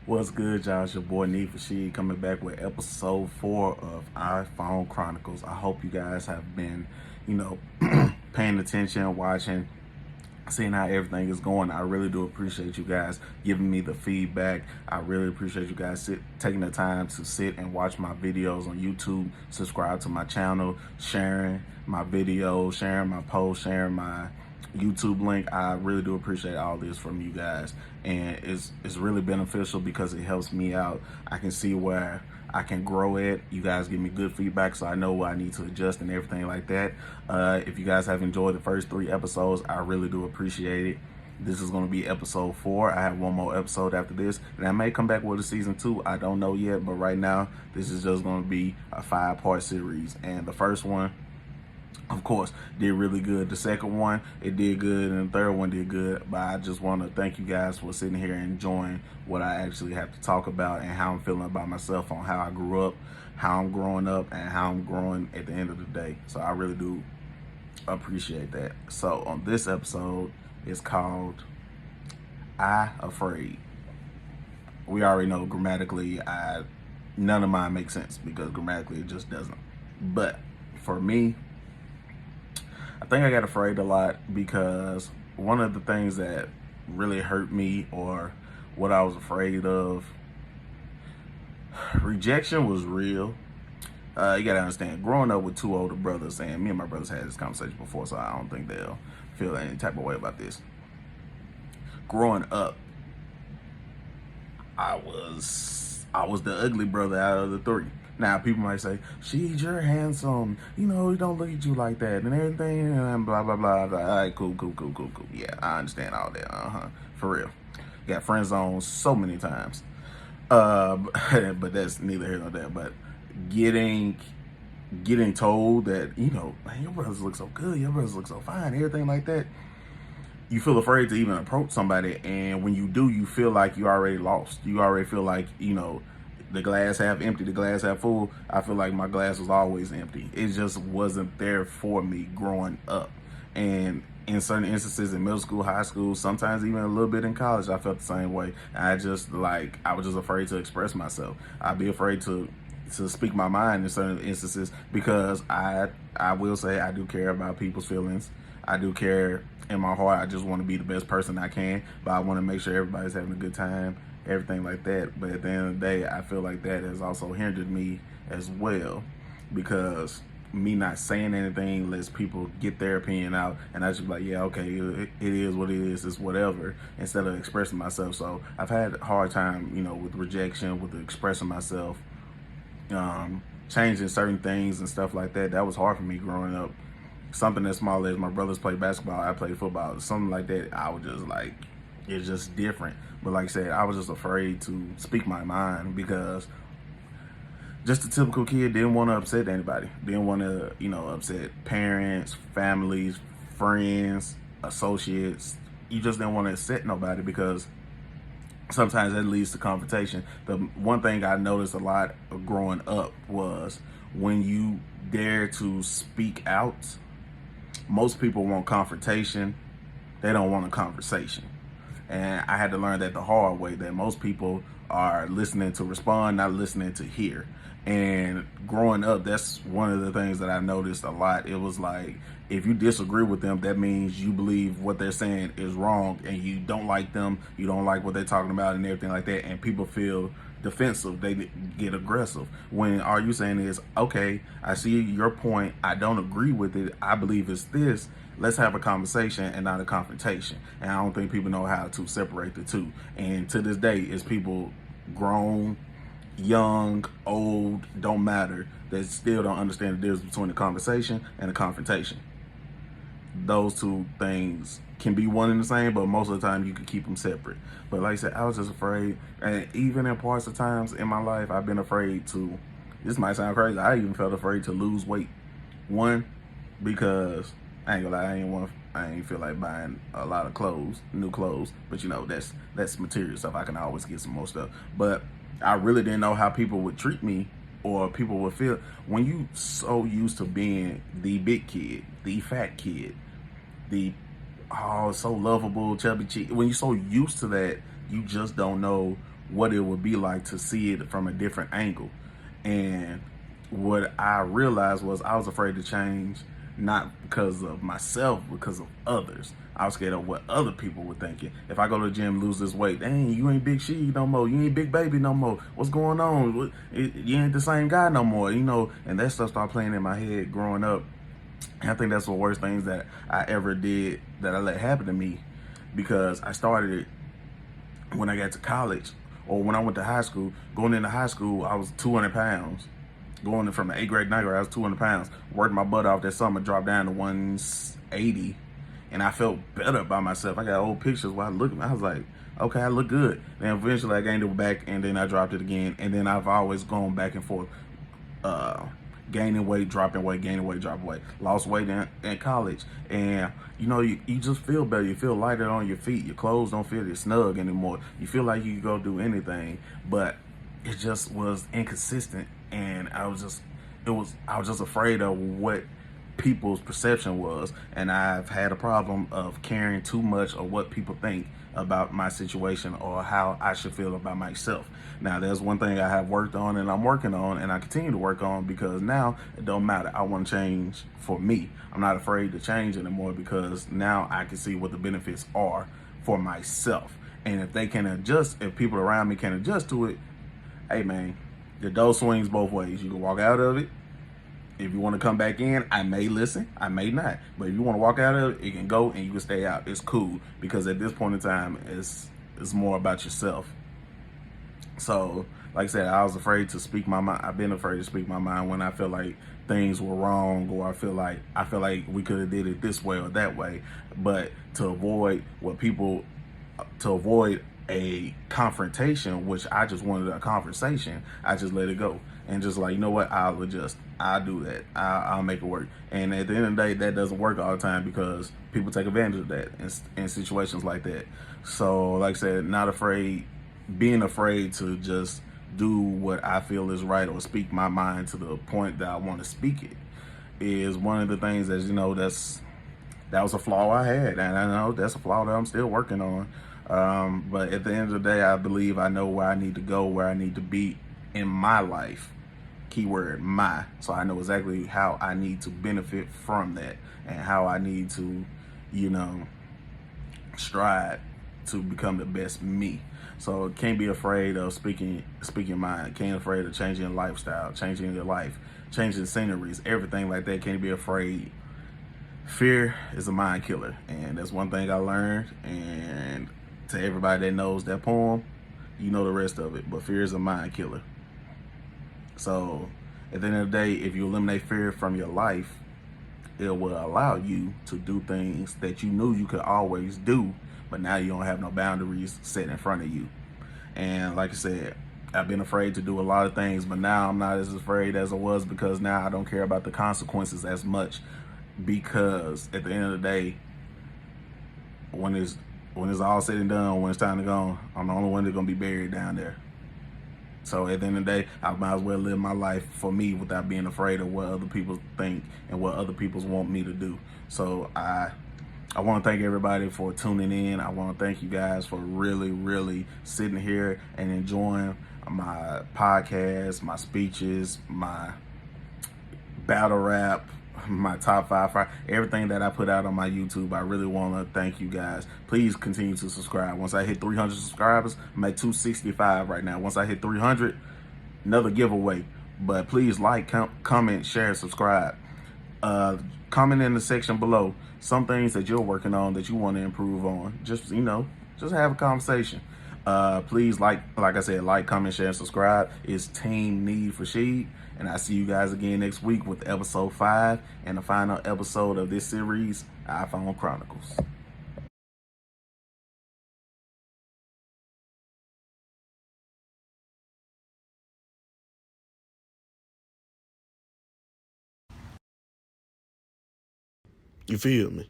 What's good, y'all? It's your boy NeedForSheed coming back with episode 4 of iPhone Chronicles. I hope you guys have been, paying attention, watching, seeing how everything is going. I really do appreciate you guys giving me the feedback. I really appreciate you guys taking the time to sit and watch my videos on YouTube, subscribe to my channel, sharing my videos, sharing my posts, sharing my YouTube link. I really do appreciate all this from you guys, and it's really beneficial because it helps me out. I can see where I can grow it. You guys give me good feedback, so I know what I need to adjust and everything like that. If you guys have enjoyed the first 3 episodes, I really do appreciate it. This is going to be episode 4. I have one more episode after this, and I may come back with a season 2. I don't know yet, but right now, this is just going to be a 5-part series. And the first one, of course, did really good. The second one, it did good, and the third one did good. But I just want to thank you guys for sitting here and enjoying what I actually have to talk about and how I'm feeling about myself, on how I grew up, how I'm growing up, and how I'm growing at the end of the day. So I really do appreciate that. So on this episode, it's called iAfraid. We already know grammatically, none of mine makes sense because grammatically it just doesn't. But for me, I think I got afraid a lot because one of the things that really hurt me, or what I was afraid of, rejection was real. You gotta understand, growing up with 2 older brothers, and me and my brothers had this conversation before, so I don't think they'll feel any type of way about this. Growing up, I was the ugly brother out of the 3. Now, people might say, Sheed, you're handsome. We don't look at you like that and everything, and blah, blah, blah, blah. All right, cool. Yeah, I understand all that. For real. Got friend zoned so many times. But that's neither here nor there. But getting told that, man, your brothers look so good, your brothers look so fine, everything like that, you feel afraid to even approach somebody. And when you do, you feel like you already lost. You already feel like, the glass half empty, the glass half full. I feel like my glass was always empty. It just wasn't there for me growing up. And in certain instances in middle school, high school, sometimes even a little bit in college, I felt the same way. I was just afraid to express myself. I'd be afraid to speak my mind in certain instances because I will say I do care about people's feelings. I do care in my heart. I just want to be the best person I can, but I want to make sure everybody's having a good time, everything like that. But at the end of the day, I feel like that has also hindered me as well, because me not saying anything lets people get their opinion out, and I just be like, yeah, okay, it is what it is, it's whatever, instead of expressing myself. So I've had a hard time, with rejection, with expressing myself, changing certain things and stuff like that. That was hard for me growing up. Something as small as my brothers play basketball, I play football, something like that, I was just like, it's just different. But like I said, I was just afraid to speak my mind because just a typical kid, didn't want to upset anybody. Didn't want to, upset parents, families, friends, associates. You just didn't want to upset nobody because sometimes that leads to confrontation. The one thing I noticed a lot of growing up was when you dare to speak out, most people want confrontation. They don't want a conversation. And I had to learn that the hard way, that most people are listening to respond, not listening to hear. And growing up, that's one of the things that I noticed a lot. It was like, if you disagree with them, that means you believe what they're saying is wrong, and you don't like them, you don't like what they're talking about and everything like that. And people feel defensive, they get aggressive. When all you saying is, okay, I see your point, I don't agree with it, I believe it's this, let's have a conversation and not a confrontation. And I don't think people know how to separate the two. And to this day, it's people grown, young, old, don't matter, that still don't understand the difference between a conversation and a confrontation. Those two things can be one and the same, but most of the time you can keep them separate. But like I said, I was just afraid. And even in parts of times in my life, I've been afraid to, this might sound crazy, I even felt afraid to lose weight. One, because I ain't gonna lie, I ain't feel like buying a lot of clothes, new clothes, but that's material stuff. I can always get some more stuff. But I really didn't know how people would treat me, or people would feel when you so used to being the big kid, the fat kid, the so lovable chubby cheek. When you're so used to that, you just don't know what it would be like to see it from a different angle. And what I realized was I was afraid to change, not because of myself, because of others. I was scared of what other people were thinking. If I go to the gym, lose this weight, dang, you ain't Big She no more. You ain't Big Baby no more. What's going on? You ain't the same guy no more, And that stuff started playing in my head growing up. And I think that's the worst things that I ever did that I let happen to me, because I started it when I got to college, or when I went to high school. Going into high school, I was 200 pounds. Going from the 8th grade to 9th grade, I was 200 pounds. Worked my butt off that summer, dropped down to 180, and I felt better about myself. I got old pictures where I was like, okay, I look good. Then eventually I gained it back, and then I dropped it again, and then I've always gone back and forth. Gaining weight, dropping weight, gaining weight, dropping weight. Lost weight in college. And, you just feel better. You feel lighter on your feet. Your clothes don't feel as snug anymore. You feel like you can go do anything. But it just was inconsistent. And I was just afraid of what people's perception was. And I've had a problem of caring too much of what people think about my situation or how I should feel about myself. Now, there's one thing I have worked on, and I'm working on, and I continue to work on, because now it don't matter. I want to change for me. I'm not afraid to change anymore, because now I can see what the benefits are for myself. And if they can adjust, if people around me can adjust to it, hey man, the door swings both ways. You can walk out of it. If you want to come back in, I may listen, I may not. But if you want to walk out of it, it can go and you can stay out. It's cool, because at this point in time, it's more about yourself. So, like I said, I was afraid to speak my mind. I've been afraid to speak my mind when I feel like things were wrong, or I feel like we could have did it this way or that way. But to avoid a confrontation, which I just wanted a conversation, I just let it go. And just like, you know what, I'll adjust. I'll do that. I'll make it work. And at the end of the day, that doesn't work all the time, because people take advantage of that in situations like that. So, like I said, not afraid, being afraid to just do what I feel is right, or speak my mind to the point that I want to speak it, is one of the things that was a flaw I had, and I know that's a flaw that I'm still working on. But at the end of the day, I believe I know where I need to go, where I need to be in my life. Keyword my. So I know exactly how I need to benefit from that, and how I need to, strive to become the best me. So can't be afraid of speaking mind. Can't afraid of changing lifestyle, changing your life, changing sceneries, everything like that. Can't be afraid. Fear is a mind killer, and that's one thing I learned. And to everybody that knows that poem, you know the rest of it. But fear is a mind killer. So at the end of the day, if you eliminate fear from your life, it will allow you to do things that you knew you could always do, but now you don't have no boundaries set in front of you. And like I said, I've been afraid to do a lot of things, but now I'm not as afraid as I was, because now I don't care about the consequences as much, because at the end of the day, when it's all said and done, when it's time to go, I'm the only one that's gonna be buried down there. So at the end of the day, I might as well live my life for me without being afraid of what other people think and what other people want me to do. So I want to thank everybody for tuning in. I want to thank you guys for really, really sitting here and enjoying my podcast, my speeches, my battle rap, my top five, everything that I put out on my YouTube. I really want to thank you guys. Please continue to subscribe. Once I hit 300 subscribers, I'm at 265 right now. Once I hit 300, another giveaway. But please like, comment, share, subscribe. Comment in the section below some things that you're working on that you want to improve on. Just have a conversation. Please like I said, like, comment, share, and subscribe. It's Team NeedForSheed, and I see you guys again next week with episode 5 and the final episode of this series, iPhone Chronicles. You feel me?